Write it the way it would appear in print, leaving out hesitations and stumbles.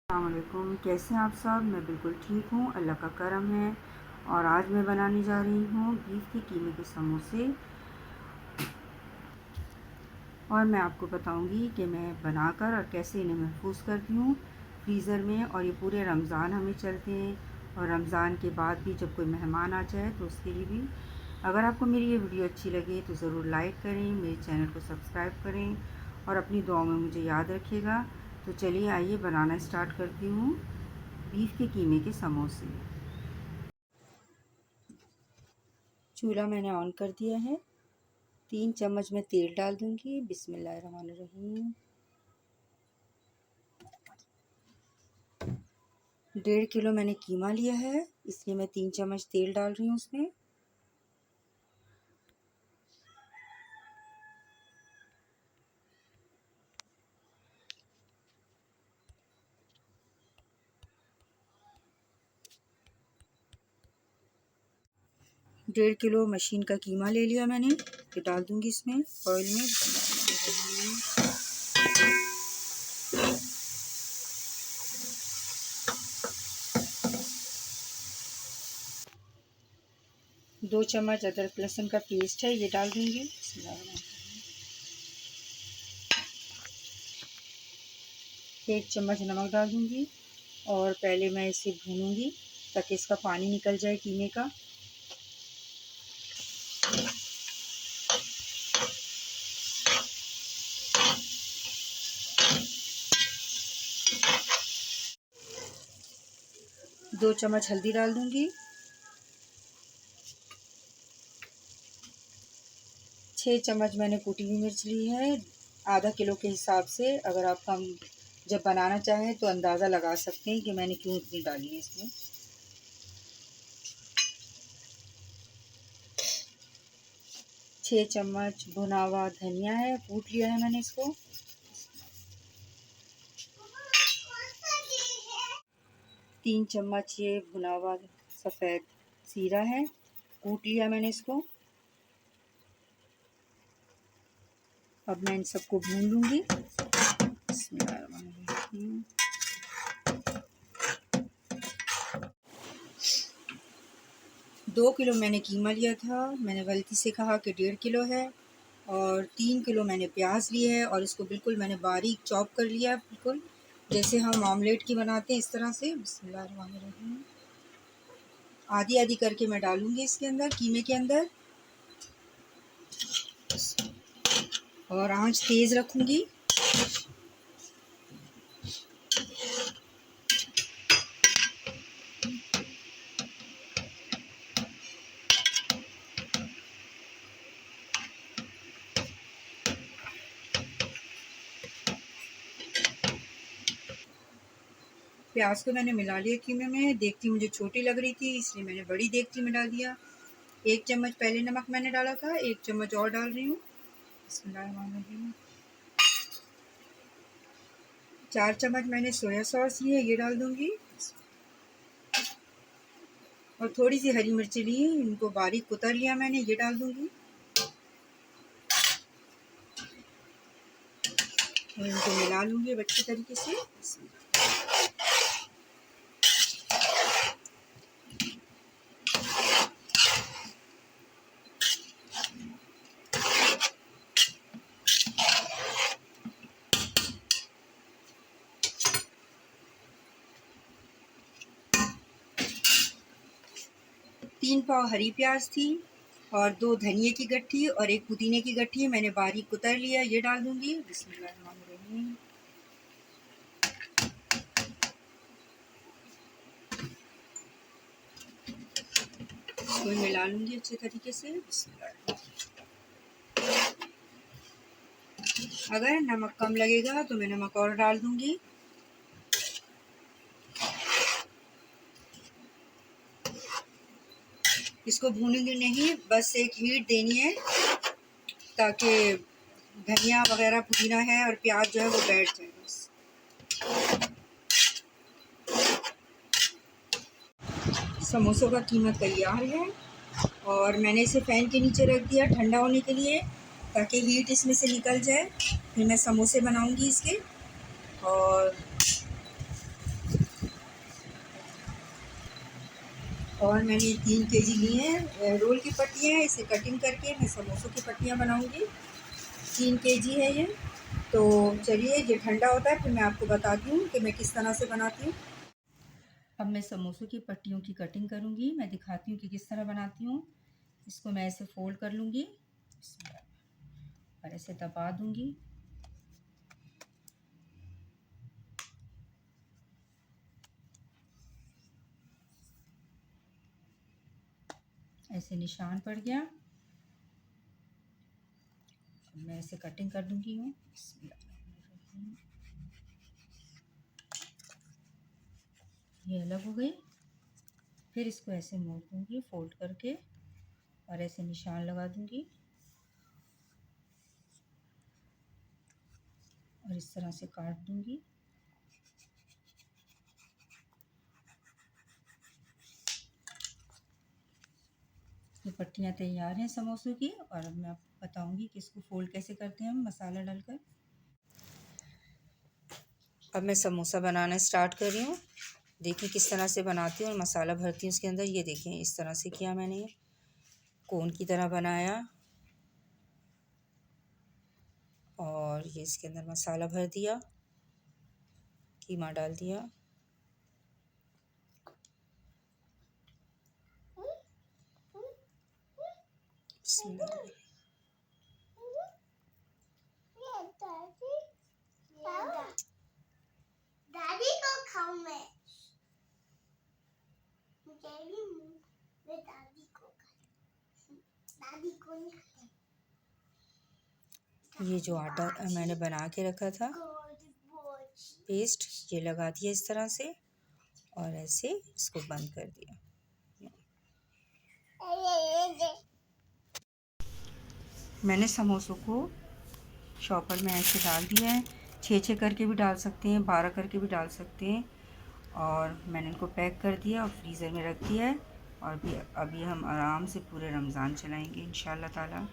अस्सलामुअलैकुम, कैसे हैं आप सब। मैं बिल्कुल ठीक हूँ, अल्लाह का करम है। और आज मैं बनाने जा रही हूँ बीफ के कीमे के समोसे। और मैं आपको बताऊँगी कि मैं बनाकर और कैसे इन्हें महफूज करती हूँ फ्रीज़र में। और ये पूरे रमज़ान हमें चलते हैं, और रमज़ान के बाद भी जब कोई मेहमान आ जाए तो उसके लिए भी। अगर आपको मेरी ये वीडियो अच्छी लगे तो ज़रूर लाइक करें, मेरे चैनल को सब्सक्राइब करें और अपनी दुआओं में मुझे याद रखिएगा। तो चलिए आइए बनाना स्टार्ट करती हूँ बीफ के कीमे के समोसे। चूल्हा मैंने ऑन कर दिया है। 3 चम्मच मैं तेल डाल दूंगी। बिस्मिल्लाहिर्रहमानिर्रहीम। 1.5 किलो मैंने कीमा लिया है, इसलिए मैं 3 चम्मच तेल डाल रही हूँ उसमें। डेढ़ किलो मशीन का कीमा ले लिया मैंने, ये डाल दूंगी इसमें ऑयल में। 2 चम्मच अदरक लहसुन का पेस्ट है, ये डाल दूंगी। 1 चम्मच नमक डाल दूंगी और पहले मैं इसे भूनूंगी ताकि इसका पानी निकल जाए कीमे का। दो चम्मच हल्दी डाल दूंगी। 6 चम्मच मैंने कुटी हुई मिर्च ली है, आधा किलो के हिसाब से। अगर आप कम जब बनाना चाहें तो अंदाज़ा लगा सकते हैं कि मैंने क्यों इतनी डाली है इसमें। 6 चम्मच भुना हुआ धनिया है, कूट लिया है मैंने इसको। 3 चम्मच ये भुना हुआ सफ़ेद जीरा है, कूट लिया मैंने इसको। अब मैं इन सबको भून लूँगी। 2 किलो मैंने कीमा लिया था, मैंने गलती से कहा कि 1.5 किलो है। और 3 किलो मैंने प्याज लिया है और इसको बिल्कुल मैंने बारीक चॉप कर लिया, बिल्कुल जैसे हम ऑमलेट की बनाते हैं इस तरह से। बिस्मिल्लाहिर्रहमानिर्रहीम। आधी आधी करके मैं डालूंगी इसके अंदर, कीमे के अंदर। और आंच तेज़ रखूंगी। प्याज को मैंने मिला लिया कीमे में। देगची मुझे छोटी लग रही थी, इसलिए मैंने बड़ी देगची में डाल दिया। 1 चम्मच पहले नमक मैंने डाला था, 1 चम्मच और डाल रही हूँ। बिस्मिल्लाहिर्रहमानिर्रहीम। 4 चम्मच मैंने सोया सॉस ली है, ये डाल दूंगी। और थोड़ी सी हरी मिर्ची ली, इनको बारीक कुतर लिया मैंने, ये डाल दूंगी। और इनको मिला लूंगी अच्छी तरीके से। 3 पाव हरी प्याज थी और 2 धनिए की गट्ठी और 1 पुदीने की गट्ठी मैंने बारीक कुतर लिया, ये डाल दूंगी। बिस्मिल्लाहिर्रहमानिर्रहीम। इसको मिला लूंगी अच्छे तरीके से। अगर नमक कम लगेगा तो मैं नमक और डाल दूंगी। इसको भूनेंगे नहीं, बस एक हीट देनी है ताकि धनिया वगैरह पुदीना है और प्याज जो है वो बैठ जाए बस। समोसों का कीमा तैयार है और मैंने इसे फ़ैन के नीचे रख दिया ठंडा होने के लिए ताकि हीट इसमें से निकल जाए। फिर मैं समोसे बनाऊंगी इसके। और और मैंने 3 kg लिए हैं रोल की पट्टियाँ हैं। इसे कटिंग करके मैं समोसों की पट्टियाँ बनाऊँगी। 3 kg है ये। तो चलिए, ये ठंडा होता है फिर मैं आपको बताती हूँ कि मैं किस तरह से बनाती हूँ। अब मैं समोसों की पट्टियों की कटिंग करूँगी। मैं दिखाती हूँ कि किस तरह बनाती हूँ। इसको मैं ऐसे फोल्ड कर लूँगी और ऐसे दबा दूँगी। ऐसे निशान पड़ गया। मैं ऐसे कटिंग कर दूँगी हूँ। ये अलग हो गई। फिर इसको ऐसे मोड़ दूँगी फोल्ड करके और ऐसे निशान लगा दूँगी और इस तरह से काट दूँगी। ये पट्टियाँ तैयार हैं समोसों की। और अब मैं आपको बताऊँगी कि इसको फोल्ड कैसे करते हैं हम मसाला डालकर। अब मैं समोसा बनाना स्टार्ट कर रही हूँ। देखिए किस तरह से बनाती हूँ और मसाला भरती हूँ उसके अंदर। ये देखें इस तरह से किया मैंने, कोन की तरह बनाया और ये इसके अंदर मसाला भर दिया, कीमा डाल दिया। दादी को खाऊं मैं दादी को दादी को नहीं खाते। ये जो आटा मैंने बना के रखा था पेस्ट, ये लगा दिया इस तरह से और ऐसे इसको बंद कर दिया। मैंने समोसों को शॉपर में ऐसे डाल दिया है। 6-6 करके भी डाल सकते हैं, 12 करके भी डाल सकते हैं। और मैंने इनको पैक कर दिया और फ्रीज़र में रख दिया है। और अभी हम आराम से पूरे रमज़ान चलाएंगे इंशाल्लाह ताला।